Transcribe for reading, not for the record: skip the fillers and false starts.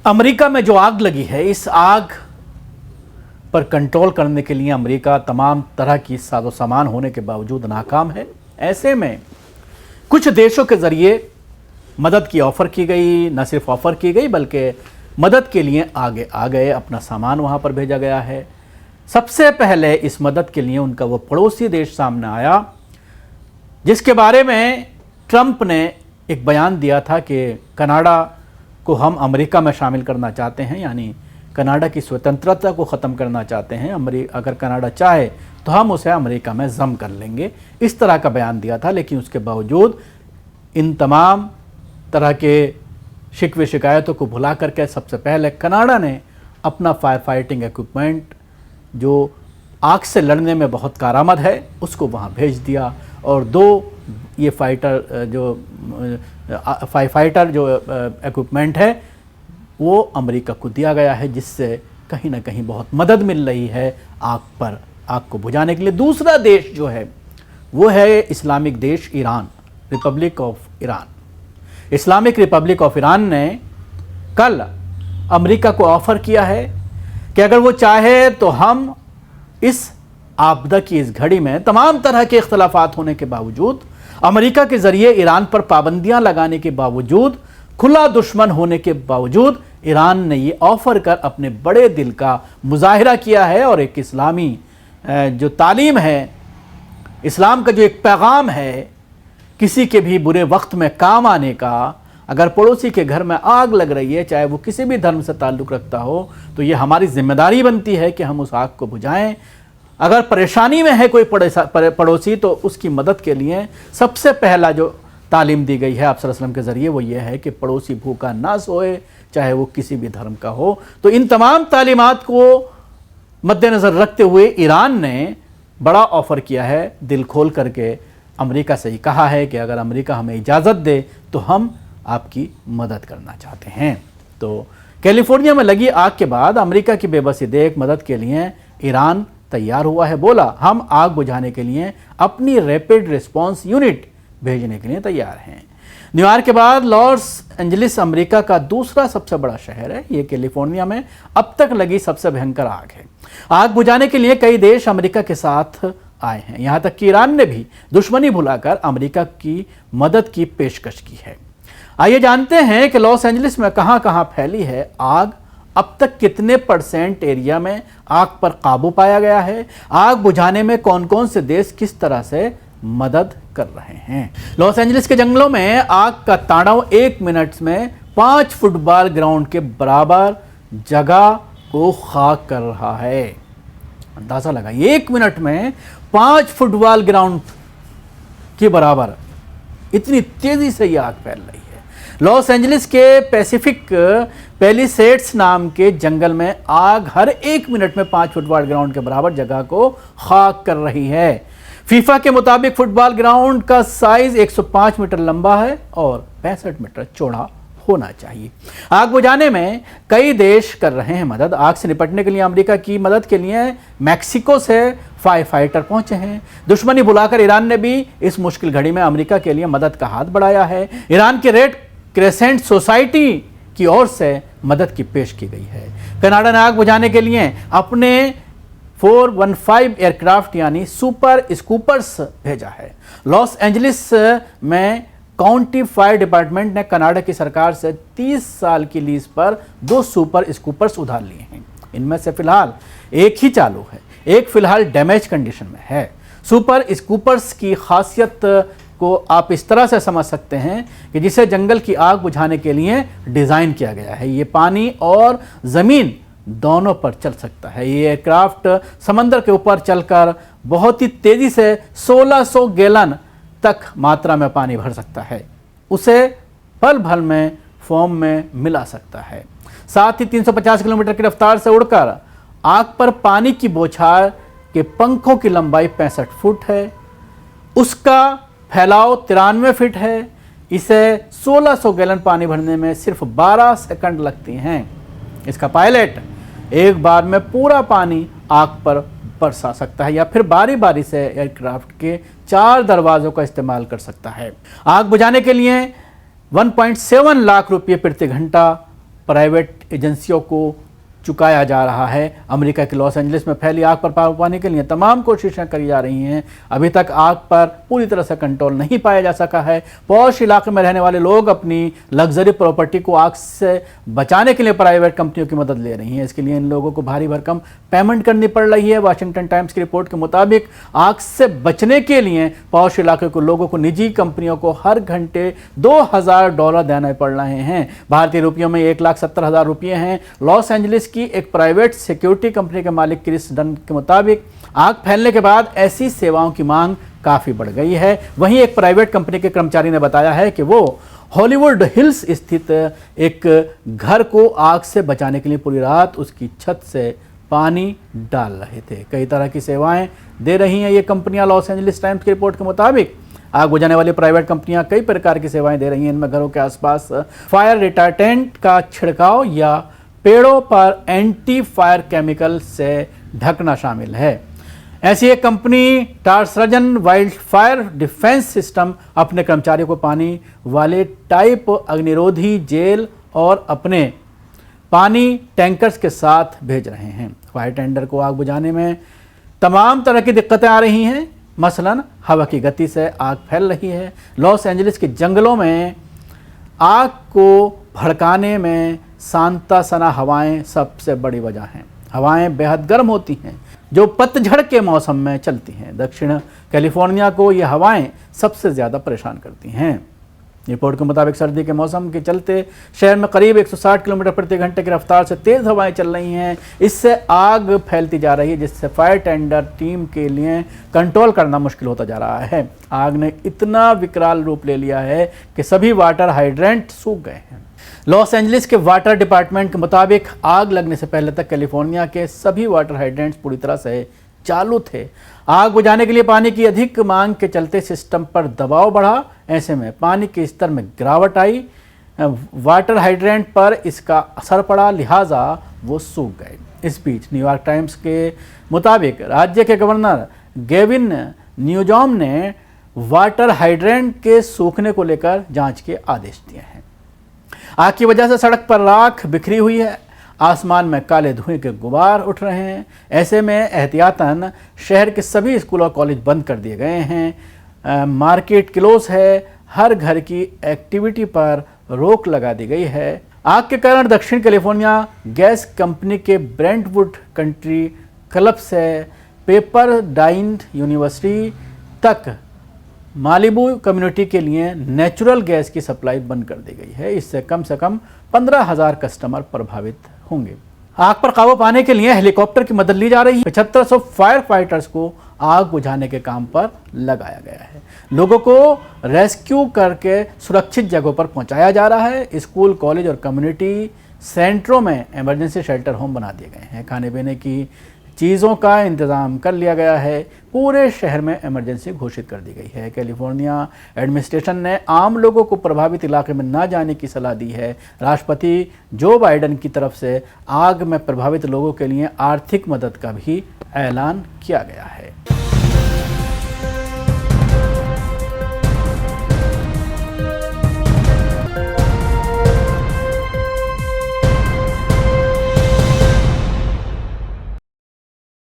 America में जो आग लगी है, इस आग पर कंट्रोल करने के लिए अमेरिका तमाम तरह की साजो सामान होने के बावजूद नाकाम है। ऐसे में कुछ देशों के ज़रिए मदद की ऑफ़र की गई, न सिर्फ ऑफ़र की गई बल्कि मदद के लिए आगे आ गए, अपना सामान वहाँ पर भेजा गया है। सबसे पहले इस मदद के लिए उनका वो पड़ोसी देश सामने आया जिसके बारे में ट्रंप ने एक बयान दिया था कि कनाडा को हम अमेरिका में शामिल करना चाहते हैं, यानी कनाडा की स्वतंत्रता को ख़त्म करना चाहते हैं। अगर कनाडा चाहे तो हम उसे अमेरिका में ज़म कर लेंगे, इस तरह का बयान दिया था। लेकिन उसके बावजूद इन तमाम तरह के शिकवे शिकायतों को भुला करके सबसे पहले कनाडा ने अपना फायर फाइटिंग इक्विपमेंट जो आग से लड़ने में बहुत कारआमद है उसको वहाँ भेज दिया, और दो ये फाइटर जो इक्विपमेंट है वो अमेरिका को दिया गया है, जिससे कहीं ना कहीं बहुत मदद मिल रही है आग को बुझाने के लिए। दूसरा देश जो है वो है इस्लामिक देश Iran, Republic of Iran. Islamic Republic of Iran ने कल अमेरिका को ऑफ़र किया है कि अगर वो चाहे तो हम इस आपदा की इस घड़ी में तमाम तरह के इख्तलाफात होने के बावजूद, अमेरिका के ज़रिए ईरान पर पाबंदियां लगाने के बावजूद, खुला दुश्मन होने के बावजूद ईरान ने ये ऑफ़र कर अपने बड़े दिल का मुजाहिरा किया है। और एक इस्लामी जो तालीम है, इस्लाम का जो एक पैगाम है किसी के भी बुरे वक्त में काम आने का, अगर पड़ोसी के घर में आग लग रही है, चाहे वो किसी भी धर्म से ताल्लुक़ रखता हो, तो ये हमारी जिम्मेदारी बनती है कि हम उस आग को बुझाएं। अगर परेशानी में है कोई पड़ोसी तो उसकी मदद के लिए सबसे पहला जो तालीम दी गई है आप सल्लल्लाहु अलैहि वसल्लम के ज़रिए वो ये है कि पड़ोसी भूखा ना सोए, चाहे वो किसी भी धर्म का हो। तो इन तमाम तालीमात को मद्देनज़र रखते हुए ईरान ने बड़ा ऑफ़र किया है, दिल खोल करके अमेरिका से ही कहा है कि अगर अमेरिका हमें इजाज़त दे तो हम आपकी मदद करना चाहते हैं। तो कैलिफोर्निया में लगी आग के बाद अमेरिका की बेबसी देख मदद के लिए ईरान तैयार हुआ है। बोला हम आग बुझाने के लिए अपनी रैपिड रिस्पांस यूनिट भेजने के लिए तैयार हैं। न्यूयॉर्क के बाद लॉस एंजलिस अमेरिका का दूसरा सबसे बड़ा शहर है। ये कैलिफोर्निया में अब तक लगी सबसे भयंकर आग है। आग बुझाने के लिए कई देश अमेरिका के साथ आए हैं, यहाँ तक कि ईरान ने भी दुश्मनी भुलाकर अमेरिका की मदद की पेशकश की है। आइए जानते हैं कि लॉस एंजलिस में कहां कहां फैली है आग, अब तक कितने % एरिया में आग पर काबू पाया गया है, आग बुझाने में कौन कौन से देश किस तरह से मदद कर रहे हैं। लॉस एंजलिस के जंगलों में आग का तांडव 1 मिनट में 5 फुटबॉल ग्राउंड के बराबर जगह को खाक कर रहा है। अंदाजा लगाइए, 1 मिनट में 5 फुटबॉल ग्राउंड के बराबर इतनी तेजी से यह आग फैल रही है। लॉस एंजलिस के पैसिफिक पैलिसेड्स नाम के जंगल में आग हर 1 मिनट में 5 फुटबॉल ग्राउंड के बराबर जगह को खाक कर रही है। फीफा के मुताबिक फुटबॉल ग्राउंड का साइज 105 मीटर लंबा है और 65 मीटर चौड़ा होना चाहिए। आग बुझाने में कई देश कर रहे हैं मदद। आग से निपटने के लिए अमेरिका की मदद के लिए मैक्सिको से फायर फाइटर पहुंचे हैं। दुश्मनी भुलाकर ईरान ने भी इस मुश्किल घड़ी में अमेरिका के लिए मदद का हाथ बढ़ाया है। ईरान के रेड क्रेसेंट सोसाइटी की ओर से मदद की पेश की गई है। कनाडा ने आग बुझाने के लिए अपने 415 एयरक्राफ्ट यानी सुपर स्कूपर्स भेजा है। लॉस एंजलिस में काउंटी फायर डिपार्टमेंट ने कनाडा की सरकार से 30 साल की लीज पर 2 सुपर स्कूपर्स उधार लिए हैं। इनमें से फिलहाल एक ही चालू है, एक फिलहाल डैमेज कंडीशन में है। सुपर स्कूपर्स की खासियत को आप इस तरह से समझ सकते हैं कि जिसे जंगल की आग बुझाने के लिए डिज़ाइन किया गया है। ये पानी और ज़मीन दोनों पर चल सकता है। ये एयरक्राफ्ट समंदर के ऊपर चलकर बहुत ही तेज़ी से 1600 गैलन तक मात्रा में पानी भर सकता है। उसे पल भर में फोम में मिला सकता है। साथ ही 350 किलोमीटर की रफ्तार से उड़कर आग पर पानी की बौछार के पंखों की लंबाई 65 फुट है। उसका फैलाव 93 फीट है। इसे 1600 गैलन पानी भरने में सिर्फ 12 सेकंड लगती हैं। इसका पायलट एक बार में पूरा पानी आग पर बरसा सकता है या फिर बारी बारी से एयरक्राफ्ट के 4 दरवाजों का इस्तेमाल कर सकता है। आग बुझाने के लिए 1.7 लाख रुपये प्रति घंटा प्राइवेट एजेंसियों को चुकाया जा रहा है। अमेरिका के लॉस एंजलिस में फैली आग पर काबू पाने के लिए तमाम कोशिशें करी जा रही हैं। अभी तक आग पर पूरी तरह से कंट्रोल नहीं पाया जा सका है। पॉश इलाके में रहने वाले लोग अपनी लग्जरी प्रॉपर्टी को आग से बचाने के लिए प्राइवेट कंपनियों की मदद ले रही हैं। इसके लिए इन लोगों को भारी भरकम पेमेंट करनी पड़ रही है। वाशिंगटन टाइम्स की रिपोर्ट के मुताबिक आग से बचने के लिए पॉश इलाके के लोगों को निजी कंपनियों को हर घंटे $2000 देने पड़ रहे हैं। भारतीय रुपयों में 1,70,000 रुपये हैं। लॉस एंजलिस की एक प्राइवेट सिक्योरिटी कंपनी के मालिक क्रिस डन के मुताबिक आग फैलने के बाद ऐसी सेवाओं की मांग काफी बढ़ गई है। वहीं एक प्राइवेट कंपनी के कर्मचारी ने बताया है कि वो हॉलीवुड हिल्स स्थित एक घर को आग से बचाने के लिए पूरी रात उसकी छत से पानी डाल रहे थे। कई तरह की सेवाएं दे रही हैं ये कंपनियां। लॉस एंजलिस टाइम्स की रिपोर्ट के मुताबिक आग बुझाने वाली प्राइवेट कंपनियां कई प्रकार की सेवाएं दे रही हैं। इनमें घरों के आसपास फायर रिटार्टेंट का छिड़काव या पेड़ों पर एंटी फायर केमिकल से ढकना शामिल है। ऐसी एक कंपनी टार्सरजन वाइल्ड फायर डिफेंस सिस्टम अपने कर्मचारियों को पानी वाले टाइप अग्निरोधी जेल और अपने पानी टैंकर्स के साथ भेज रहे हैं। फायर टेंडर को आग बुझाने में तमाम तरह की दिक्कतें आ रही हैं। मसलन हवा की गति से आग फैल रही है। लॉस एंजलिस के जंगलों में आग को भड़काने में सांता सना हवाएं सबसे बड़ी वजह हैं। हवाएं बेहद गर्म होती हैं जो पतझड़ के मौसम में चलती हैं। दक्षिण कैलिफोर्निया को ये हवाएं सबसे ज़्यादा परेशान करती हैं। रिपोर्ट के मुताबिक सर्दी के मौसम के चलते शहर में करीब 160 किलोमीटर प्रति घंटे की रफ्तार से तेज़ हवाएं चल रही हैं। इससे आग फैलती जा रही है जिससे फायर टेंडर टीम के लिए कंट्रोल करना मुश्किल होता जा रहा है। आग ने इतना विकराल रूप ले लिया है कि सभी वाटर हाइड्रेंट सूख गए हैं। लॉस एंजलिस के वाटर डिपार्टमेंट के मुताबिक आग लगने से पहले तक कैलिफोर्निया के सभी वाटर हाइड्रेंट्स पूरी तरह से चालू थे। आग बुझाने के लिए पानी की अधिक मांग के चलते सिस्टम पर दबाव बढ़ा। ऐसे में पानी के स्तर में गिरावट आई। वाटर हाइड्रेंट पर इसका असर पड़ा, लिहाजा वो सूख गए। इस बीच न्यूयॉर्क टाइम्स के मुताबिक राज्य के गवर्नर गेविन न्यूजॉम ने वाटर हाइड्रेंट के सूखने को लेकर जांच के आदेश दिए हैं। आग की वजह से सड़क पर राख बिखरी हुई है। आसमान में काले धुएं के गुबार उठ रहे हैं। ऐसे में एहतियातन शहर के सभी स्कूल और कॉलेज बंद कर दिए गए हैं। मार्केट क्लोज है। हर घर की एक्टिविटी पर रोक लगा दी गई है। आग के कारण दक्षिण कैलिफोर्निया गैस कंपनी के ब्रेंटवुड कंट्री क्लब से पेपर डाइन यूनिवर्सिटी तक मालिबू कम्युनिटी के लिए नेचुरल गैस की सप्लाई बंद कर दी गई है। इससे कम से कम 15,000 कस्टमर प्रभावित होंगे। आग पर काबू पाने के लिए हेलीकॉप्टर की मदद ली जा रही है। 7500 फायर फाइटर्स को आग बुझाने के काम पर लगाया गया है। लोगों को रेस्क्यू करके सुरक्षित जगहों पर पहुंचाया जा रहा है। स्कूल, कॉलेज और कम्युनिटी सेंटरों में इमरजेंसी शेल्टर होम बना दिए गए हैं। खाने पीने की चीज़ों का इंतज़ाम कर लिया गया है। पूरे शहर में इमरजेंसी घोषित कर दी गई है। कैलिफोर्निया एडमिनिस्ट्रेशन ने आम लोगों को प्रभावित इलाके में न जाने की सलाह दी है। राष्ट्रपति जो बाइडेन की तरफ से आग में प्रभावित लोगों के लिए आर्थिक मदद का भी ऐलान किया गया है।